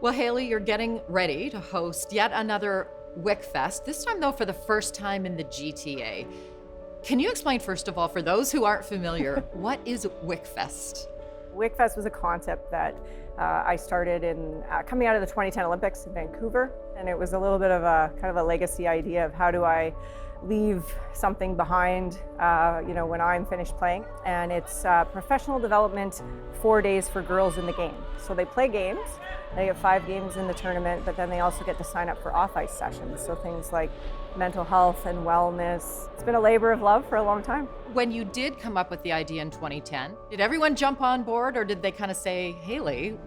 Well, Hayley, you're getting ready to host yet another Wickfest, this time though for the first time in the GTA. Can you explain, first of all, for those who aren't familiar, what is Wickfest? Wickfest was a concept that I started in coming out of the 2010 Olympics in Vancouver, and it was a little bit of a kind of a legacy idea of how do I leave something behind, when I'm finished playing. And it's professional development, 4 days for girls in the game. So they play games. They get 5 games in the tournament, but then they also get to sign up for off-ice sessions. So things like mental health and wellness. It's been a labor of love for a long time. When you did come up with the idea in 2010, did everyone jump on board, or did they kind of say, Hayley,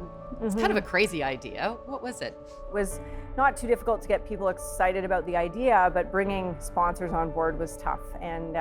it's kind of a crazy idea? What was it? It was not too difficult to get people excited about the idea, but bringing sponsors on board was tough. And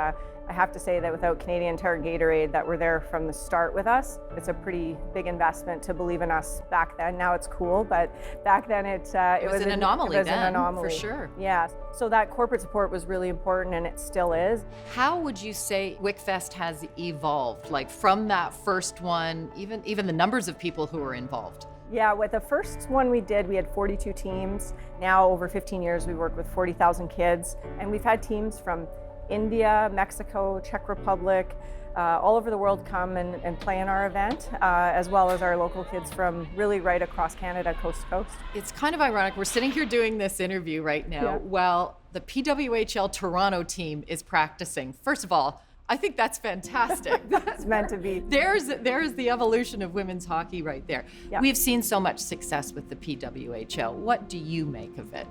I have to say that without Canadian Tire and Gatorade that were there from the start with us, it's a pretty big investment to believe in us back then. Now it's cool, but back then it was an anomaly. It was an anomaly. For sure. Yeah. So that corporate support was really important, and it still is. How would you say Wickfest has evolved, like from that first one, even the numbers of people who were involved? Yeah, with the first one we did, we had 42 teams. Now, over 15 years, we worked with 40,000 kids, and we've had teams from India, Mexico, Czech Republic, all over the world come and play in our event, as well as our local kids from really right across Canada, coast to coast. It's kind of ironic. We're sitting here doing this interview right now while the PWHL Toronto team is practicing. First of all, I think that's fantastic. It's meant to be. There's the evolution of women's hockey right there. Yeah. We've seen so much success with the PWHL. What do you make of it?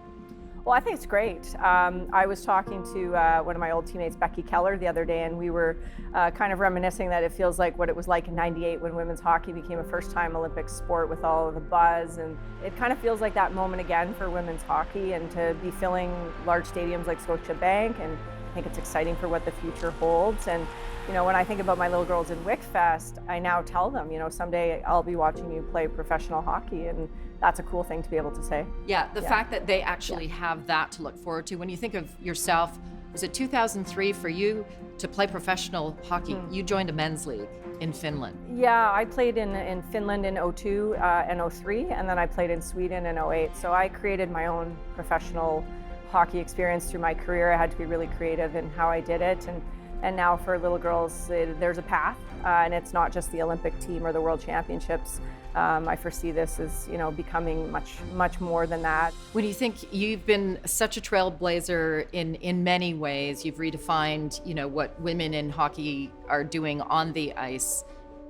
Well, I think it's great. I was talking to one of my old teammates, Becky Keller, the other day, and we were kind of reminiscing that it feels like what it was like in '98 when women's hockey became a first-time Olympic sport with all of the buzz. And it kind of feels like that moment again for women's hockey, and to be filling large stadiums like Scotiabank, and I think it's exciting for what the future holds. And when I think about my little girls in Wickfest, I now tell them, someday I'll be watching you play professional hockey, and that's a cool thing to be able to say. Yeah, the fact that they actually have that to look forward to. When you think of yourself, was it 2003 for you to play professional hockey? You joined a men's league in Finland. Yeah, I played in Finland in '02 and '03, and then I played in Sweden in '08. So I created my own professional hockey experience through my career. I had to be really creative in how I did it. And now for little girls, there's a path, and it's not just the Olympic team or the World Championships. I foresee this as, becoming much more than that. When you think you've been such a trailblazer in many ways, you've redefined, what women in hockey are doing on the ice.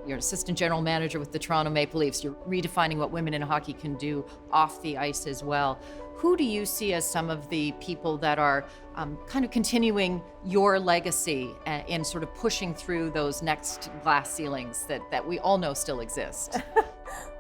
You're an assistant general manager with the Toronto Maple Leafs. You're redefining what women in hockey can do off the ice as well. Who do you see as some of the people that are kind of continuing your legacy and sort of pushing through those next glass ceilings that we all know still exist?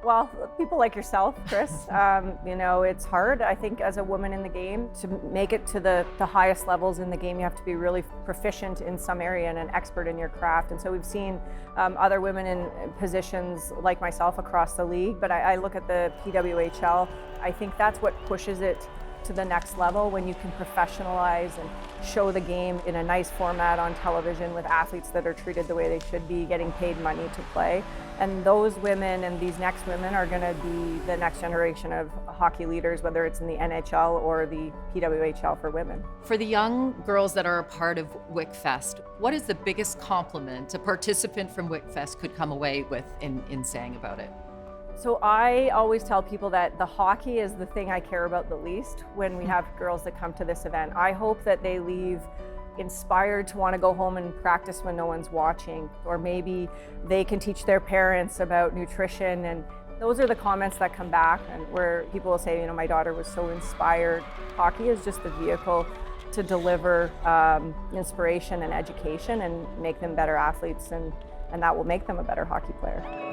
Well, people like yourself, Chris, it's hard. I think as a woman in the game, to make it to the highest levels in the game, you have to be really proficient in some area and an expert in your craft. And so we've seen other women in positions like myself across the league, but I look at the PWHL, I think that's what pushes it to the next level, when you can professionalize and show the game in a nice format on television with athletes that are treated the way they should be, getting paid money to play. And those women and these next women are going to be the next generation of hockey leaders, whether it's in the NHL or the PWHL for women. For the young girls that are a part of Wickfest, what is the biggest compliment a participant from Wickfest could come away with in saying about it? So I always tell people that the hockey is the thing I care about the least when we have girls that come to this event. I hope that they leave inspired to want to go home and practice when no one's watching, or maybe they can teach their parents about nutrition. And those are the comments that come back, and where people will say, my daughter was so inspired. Hockey is just the vehicle to deliver inspiration and education and make them better athletes, and that will make them a better hockey player.